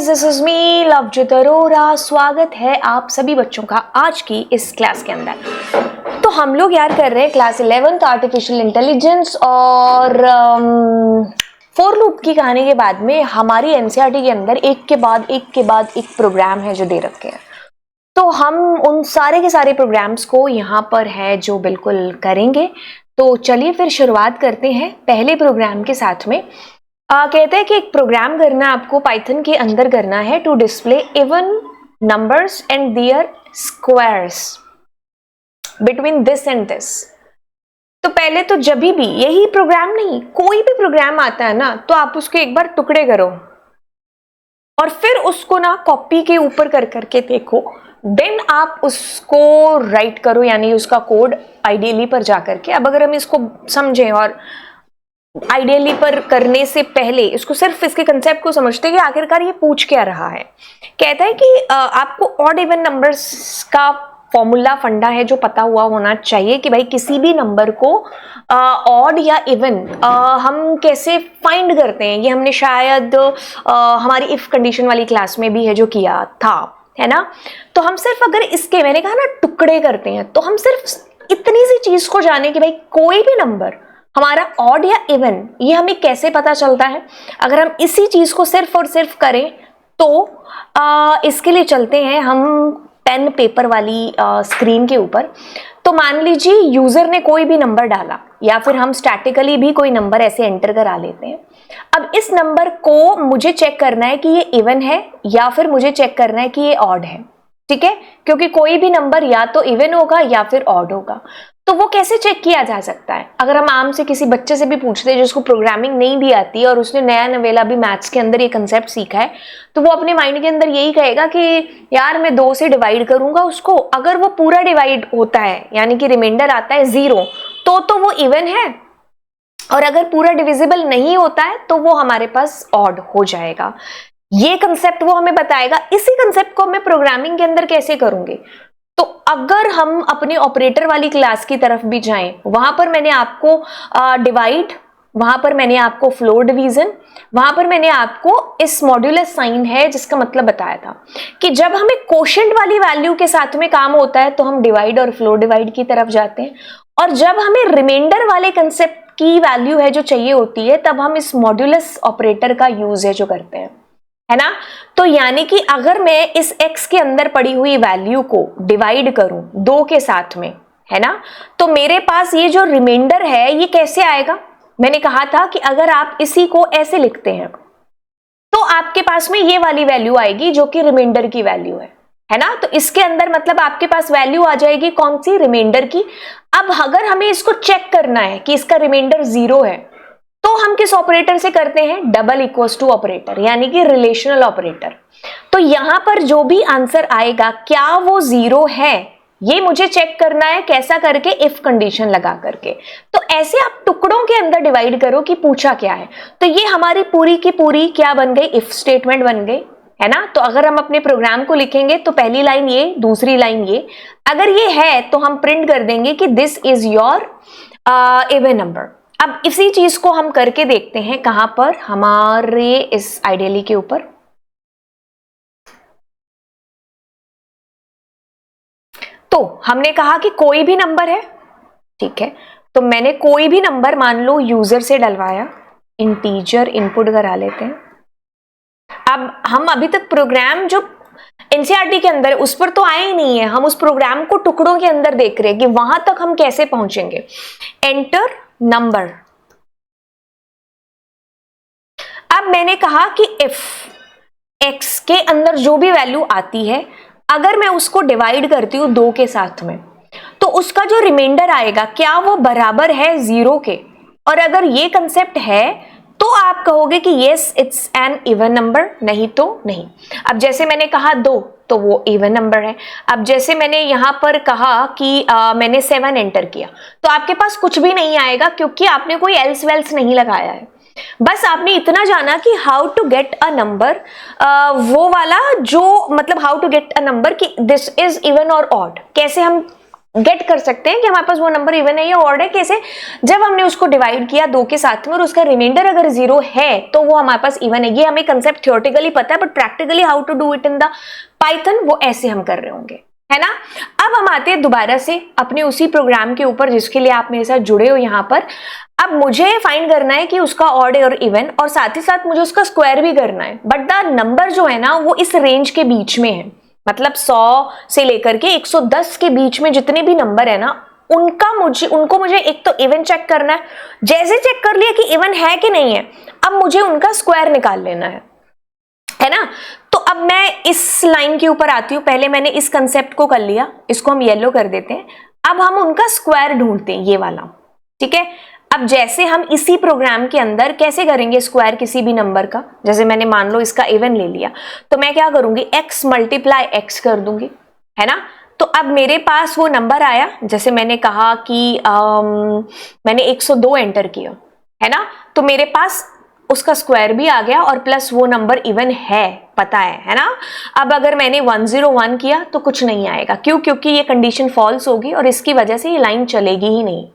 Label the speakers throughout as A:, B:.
A: This is me Lovejeet Arora. स्वागत है आप सभी बच्चों का आज की इस क्लास के अंदर। तो हम लोग यार कर रहे हैं क्लास 11th आर्टिफिशियल इंटेलिजेंस और फोर लूप की कहानी के बाद में हमारी एनसीईआरटी के अंदर एक के बाद एक प्रोग्राम है जो दे रखे हैं। तो हम उन सारे के सारे प्रोग्राम्स को यहाँ पर है जो बिल्कुल करेंगे। तो चलिए फिर शुरुआत करते हैं पहले प्रोग्राम के साथ में। कहते हैं कि एक प्रोग्राम करना आपको पाइथन के अंदर करना है to display even numbers and their squares between this and this. तो पहले तो जब भी यही प्रोग्राम नहीं, कोई भी प्रोग्राम आता है ना, तो आप उसके एक बार टुकड़े करो और फिर उसको ना कॉपी के ऊपर कर करके देखो, देन आप उसको राइट करो, यानी उसका कोड आइडियली पर जा करके। अब अगर हम इसको समझें और आइडियली पर करने से पहले इसको सिर्फ इसके कंसेप्ट को समझते हैं कि आखिरकार ये पूछ क्या रहा है। कहता है कि आपको ऑड इवन नंबर्स का फॉर्मूला फंडा है जो पता हुआ होना चाहिए कि भाई किसी भी नंबर को ऑड या इवन हम कैसे फाइंड करते हैं। ये हमने शायद हमारी इफ कंडीशन वाली क्लास में भी है जो किया था, है ना। तो हम सिर्फ अगर इसके, मैंने कहा ना, टुकड़े करते हैं, तो हम सिर्फ इतनी सी चीज को जाने कि भाई कोई भी नंबर हमारा ऑड या इवन, ये हमें कैसे पता चलता है। अगर हम इसी चीज को सिर्फ और सिर्फ करें तो इसके लिए चलते हैं हम पेन पेपर वाली स्क्रीन के ऊपर। तो मान लीजिए यूजर ने कोई भी नंबर डाला या फिर हम स्टैटिकली भी कोई नंबर ऐसे एंटर करा लेते हैं। अब इस नंबर को मुझे चेक करना है कि ये इवन है या फिर मुझे चेक करना है कि ये ऑड है, ठीक है, क्योंकि कोई भी नंबर या तो इवन होगा या फिर ऑड होगा। तो वो कैसे चेक किया जा सकता है? अगर हम आम से किसी बच्चे से भी पूछते हैं जिसको प्रोग्रामिंग नहीं भी आती और उसने नया नवेला भी मैथ्स के अंदर ये कंसेप्ट सीखा है, तो वो अपने माइंड के अंदर यही कहेगा कि यार मैं 2 से डिवाइड करूंगा उसको। अगर वो पूरा डिवाइड होता है यानी कि रिमाइंडर आता है 0, तो वो इवन है, और अगर पूरा डिविजिबल नहीं होता है तो वो हमारे पास ऑड हो जाएगा। ये कंसेप्ट वो हमें बताएगा। इसी कंसेप्ट को मैं प्रोग्रामिंग के अंदर कैसे करूंगे? तो अगर हम अपनी ऑपरेटर वाली क्लास की तरफ भी जाएं, वहां पर मैंने आपको डिवाइड, वहां पर मैंने आपको फ्लोर डिवीजन, वहां पर मैंने आपको इस मॉड्यूलस साइन है जिसका मतलब बताया था कि जब हमें कोशेंट वाली वैल्यू के साथ में काम होता है तो हम डिवाइड और फ्लोर डिवाइड की तरफ जाते हैं, और जब हमें रिमाइंडर वाले कंसेप्ट की वैल्यू है जो चाहिए होती है तब हम इस मॉड्यूलस ऑपरेटर का यूज है जो करते हैं, है ना। तो यानी कि अगर मैं इस x के अंदर पड़ी हुई वैल्यू को डिवाइड करूं 2 के साथ में, है ना, तो मेरे पास ये जो रिमाइंडर है ये कैसे आएगा? मैंने कहा था कि अगर आप इसी को ऐसे लिखते हैं तो आपके पास में ये वाली वैल्यू आएगी जो कि रिमाइंडर की वैल्यू है ना। तो इसके अंदर मतलब आपके पास वैल्यू आ जाएगी कौन सी? रिमाइंडर की। अब अगर हमें इसको चेक करना है कि इसका रिमाइंडर 0 है तो हम किस ऑपरेटर से करते हैं? डबल इक्वल्स टू ऑपरेटर, यानी कि रिलेशनल ऑपरेटर। तो यहां पर जो भी आंसर आएगा क्या वो 0 है, ये मुझे चेक करना है। कैसा करके? इफ कंडीशन लगा करके। तो ऐसे आप टुकड़ों के अंदर डिवाइड करो कि पूछा क्या है। तो ये हमारी पूरी की पूरी क्या बन गई? इफ स्टेटमेंट बन गई, है ना। तो अगर हम अपने प्रोग्राम को लिखेंगे तो पहली लाइन ये, दूसरी लाइन ये। अगर ये है तो हम प्रिंट कर देंगे कि this is your even number. अब इसी चीज को हम करके देखते हैं कहां पर? हमारे इस आइडियली के ऊपर। तो हमने कहा कि कोई भी नंबर है, ठीक है। तो मैंने कोई भी नंबर मान लो यूजर से डलवाया, इंटीजर इनपुट करा लेते हैं। अब हम अभी तक प्रोग्राम जो एनसीईआरटी के अंदर उस पर तो आए ही नहीं है, हम उस प्रोग्राम को टुकड़ों के अंदर देख रहे हैं कि वहां तक हम कैसे पहुंचेंगे। Enter number. अब मैंने कहा कि इफ x के अंदर जो भी वैल्यू आती है अगर मैं उसको डिवाइड करती हूं 2 के साथ में, तो उसका जो रिमाइंडर आएगा क्या वो बराबर है 0 के? और अगर ये कंसेप्ट है तो आप कहोगे कि yes it's an even number, नहीं तो नहीं। अब जैसे मैंने कहा 2 तो वो इवन नंबर है। अब जैसे मैंने यहां पर कहा कि मैंने 7 एंटर किया तो आपके पास कुछ भी नहीं आएगा क्योंकि आपने कोई एल्स वेल्स नहीं लगाया है। बस आपने इतना जाना कि how to get a number, वो वाला जो मतलब how to get a number कि दिस इज इवन और ऑड, कैसे हम गेट कर सकते हैं कि हमारे पास वो नंबर इवन है या ऑड है। कैसे? जब हमने उसको डिवाइड किया 2 के साथ में और उसका रिमाइंडर अगर 0 है तो वो हमारे पास इवन है। ये हमें कंसेप्ट थियोरेटिकली पता है, but practically how to do it in the Python वो ऐसे हम कर रहे होंगे, है ना। अब हम आते हैं दोबारा से अपने उसी प्रोग्राम के ऊपर जिसके लिए आप मेरे साथ जुड़े हो यहाँ पर। अब मुझे फाइंड करना है कि उसका ऑड और इवन, और साथ ही साथ मुझे उसका स्क्वायर भी करना है। बट द नंबर जो है ना वो इस रेंज के बीच में है, मतलब 100 से लेकर के 110 के बीच में जितने भी नंबर है ना उनको मुझे एक तो इवन चेक करना है। जैसे चेक कर लिया कि इवन है कि नहीं है, अब मुझे उनका स्क्वायर निकाल लेना है ना। तो अब मैं इस लाइन के ऊपर आती हूँ। पहले मैंने इस कंसेप्ट को कर लिया, इसको हम येलो कर देते हैं। अब हम उनका स्क्वायर ढूंढते हैं, ये वाला, ठीक है। अब जैसे हम इसी प्रोग्राम के अंदर कैसे करेंगे स्क्वायर किसी भी नंबर का, जैसे मैंने मान लो इसका इवन ले लिया, तो मैं क्या करूंगी, x मल्टीप्लाई x कर दूंगी, है ना। तो अब मेरे पास वो नंबर आया, जैसे मैंने कहा कि मैंने 102 एंटर किया, है ना। तो मेरे पास उसका स्क्वायर भी आ गया और प्लस वो नंबर इवन है, पता है ना। अब अगर मैंने 101 किया तो कुछ नहीं आएगा, क्यों? क्योंकि ये कंडीशन फॉल्स होगी और इसकी वजह से ये लाइन चलेगी ही नहीं,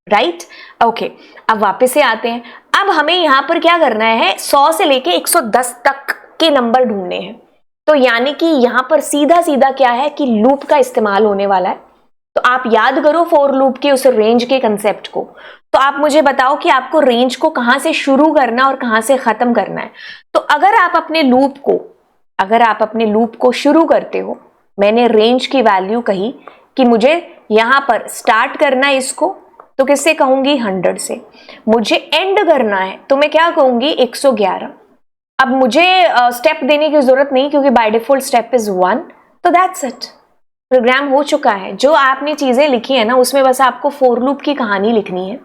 A: राइट। ओके, अब वापस से आते हैं। अब हमें यहां पर क्या करना है, 100 से लेके 110 तक के नंबर ढूंढने हैं। तो यानी कि यहां पर सीधा सीधा क्या है कि लूप का इस्तेमाल होने वाला है। तो आप याद करो फॉर लूप के उस रेंज के कंसेप्ट को। तो आप मुझे बताओ कि आपको रेंज को कहां से शुरू करना और कहां से खत्म करना है। तो अगर आप अपने लूप को शुरू करते हो, मैंने रेंज की वैल्यू कही कि मुझे यहां पर स्टार्ट करना है इसको, तो किससे कहूंगी, 100 से। मुझे एंड करना है तो मैं क्या कहूंगी, 111। अब मुझे स्टेप देने की जरूरत नहीं क्योंकि बाय डिफॉल्ट स्टेप इज 1। तो दैट्स इट, प्रोग्राम हो चुका है। जो आपने चीजें लिखी है ना उसमें बस आपको फॉर लूप की कहानी लिखनी है,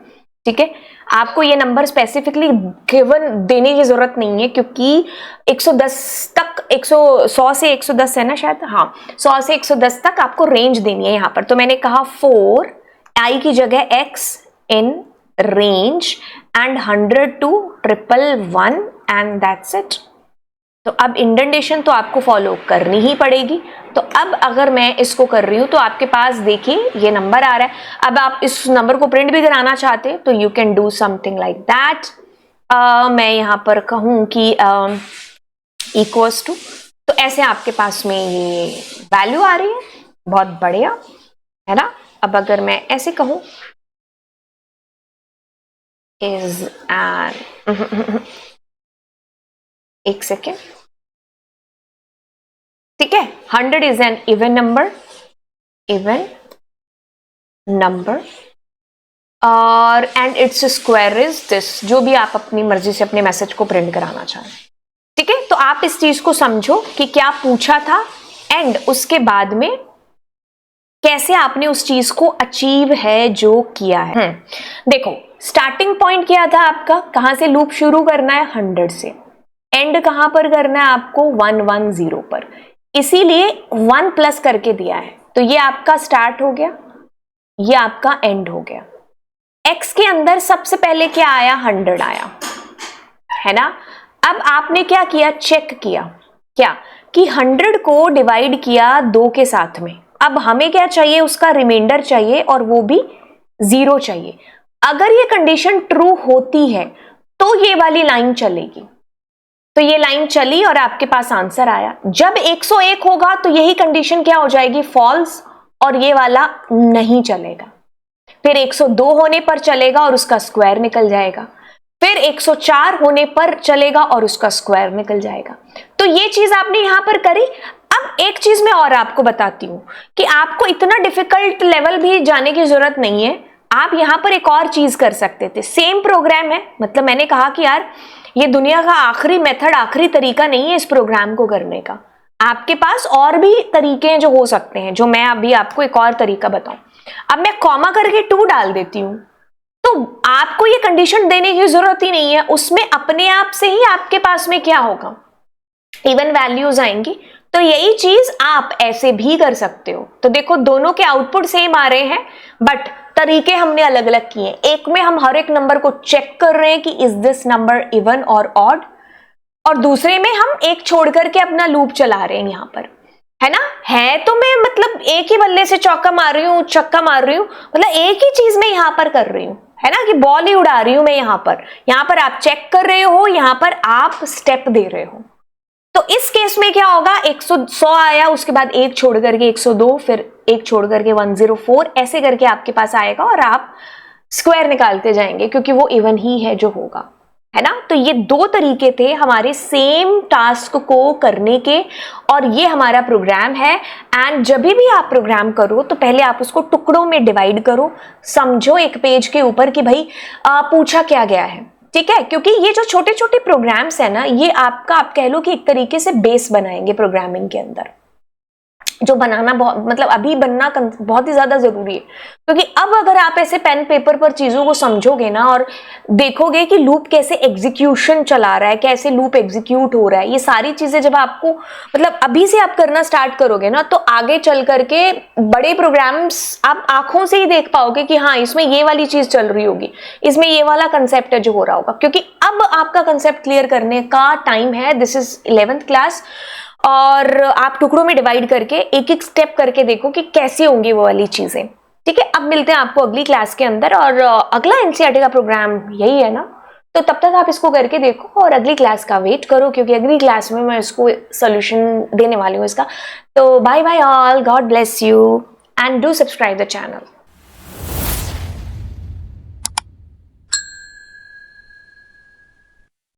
A: ठीक है। आपको ये नंबर स्पेसिफिकली गिवन देने की जरूरत नहीं है क्योंकि 110 तक 100 से 110 है ना शायद, हाँ 100 से 110 तक आपको रेंज देनी है यहाँ पर। तो मैंने कहा फॉर आई की जगह x in range and 100 to 111 and that's it. तो अब इंडेंटेशन तो आपको फॉलो करनी ही पड़ेगी। तो अब अगर मैं इसको कर रही हूं तो आपके पास देखिए ये नंबर आ रहा है। अब आप इस नंबर को प्रिंट भी कराना चाहते हैं तो you can do something like that. मैं यहां पर कहूं कि इक्वल्स टू, तो ऐसे आपके पास में ये वैल्यू आ रही है, बहुत बढ़िया, है ना। अब अगर मैं ऐसे कहूं इज एन एक सेकेंड, ठीक है, 100 इज एन इवन नंबर और and its square is this, जो भी आप अपनी मर्जी से अपने मैसेज को प्रिंट कराना चाहें, ठीक है। तो आप इस चीज को समझो कि क्या पूछा था एंड उसके बाद में कैसे आपने उस चीज को अचीव है जो किया है। देखो स्टार्टिंग पॉइंट क्या था आपका, कहां से लूप शुरू करना है, 100 से। एंड कहां पर करना है आपको, 110 पर, इसीलिए 1 प्लस करके दिया है। तो ये आपका स्टार्ट हो गया, ये आपका एंड हो गया। x के अंदर सबसे पहले क्या आया, 100 आया, है ना। अब आपने क्या किया, चेक किया क्या कि 100 को डिवाइड किया 2 के साथ में। अब हमें क्या चाहिए, उसका रिमाइंडर चाहिए और वो भी 0 चाहिए। अगर ये कंडीशन ट्रू होती है तो ये वाली लाइन चलेगी। तो ये लाइन चली और आपके पास आंसर आया। जब 101 होगा तो यही कंडीशन क्या हो जाएगी, फॉल्स, और ये वाला नहीं चलेगा। फिर 102 होने पर चलेगा और उसका स्क्वायर निकल जाएगा। फिर 104 होने पर चलेगा और उसका स्क्वायर निकल जाएगा। तो ये चीज आपने यहां पर करी। अब एक चीज मैं और आपको बताती हूं कि आपको इतना डिफिकल्ट लेवल भी जाने की जरूरत नहीं है। आप यहां पर एक और चीज कर सकते थे, सेम प्रोग्राम है, मतलब मैंने कहा कि यार ये दुनिया का आखिरी मेथड, आखिरी तरीका नहीं है इस प्रोग्राम को करने का। आपके पास और भी तरीके हैं जो हो सकते हैं, जो मैं अभी आपको एक और तरीका बताऊं। अब मैं कॉमा करके 2 डाल देती हूं तो आपको ये कंडीशन देने की जरूरत ही नहीं है, उसमें अपने आप से ही आपके पास में क्या होगा, इवन वैल्यूज आएंगी। तो यही चीज आप ऐसे भी कर सकते हो। तो देखो दोनों के आउटपुट सेम आ रहे हैं बट तरीके हमने अलग अलग किए। एक में हम हर एक नंबर को चेक कर रहे हैं कि इज दिस नंबर इवन और ऑड, और दूसरे में हम एक छोड़ करके अपना लूप चला रहे हैं यहां पर। है ना। है तो मैं मतलब एक ही बल्ले से चौका मार रही हूँ, छक्का मार रही हूँ, मतलब एक ही चीज मैं यहां पर कर रही हूँ, है ना, कि बॉल ही उड़ा रही हूं मैं यहां पर आप चेक कर रहे हो, यहां पर आप स्टेप दे रहे हो। तो इस केस में क्या होगा, 100 आया, उसके बाद एक छोड़ करके 102, फिर एक छोड़ करके 104, ऐसे करके आपके पास आएगा और आप स्क्वायर निकालते जाएंगे, क्योंकि वो इवन ही है जो होगा, है ना। तो ये दो तरीके थे हमारे सेम टास्क को करने के, और ये हमारा प्रोग्राम है। एंड जब भी आप प्रोग्राम करो तो पहले आप उसको टुकड़ों में डिवाइड करो, समझो एक पेज के ऊपर कि भाई पूछा क्या गया है, ठीक है। क्योंकि ये जो छोटे छोटे प्रोग्राम्स है ना, ये आपका, आप कह लो कि एक तरीके से बेस बनाएंगे प्रोग्रामिंग के अंदर, जो बनाना बहुत, मतलब अभी बनना बहुत ही ज्यादा जरूरी है। क्योंकि अब अगर आप ऐसे पेन पेपर पर चीजों को समझोगे ना, और देखोगे कि लूप कैसे एग्जीक्यूशन चला रहा है, कैसे लूप एग्जीक्यूट हो रहा है, ये सारी चीजें जब आपको, मतलब अभी से आप करना स्टार्ट करोगे ना, तो आगे चल करके बड़े प्रोग्राम्स आप आंखों से ही देख पाओगे कि हाँ, इसमें ये वाली चीज चल रही होगी, इसमें ये वाला कंसेप्ट है जो हो रहा होगा। क्योंकि अब आपका कंसेप्ट क्लियर करने का टाइम है। दिस इज 11th क्लास, और आप टुकड़ों में डिवाइड करके एक एक स्टेप करके देखो कि कैसे होंगी वो वाली चीजें, ठीक है। अब मिलते हैं आपको अगली क्लास के अंदर, और अगला एनसीईआरटी का प्रोग्राम यही है ना, तो तब तक आप इसको करके देखो और अगली क्लास का वेट करो, क्योंकि अगली क्लास में मैं इसको सोल्यूशन देने वाली हूँ इसका। तो bye bye all, God bless you, and do subscribe the channel.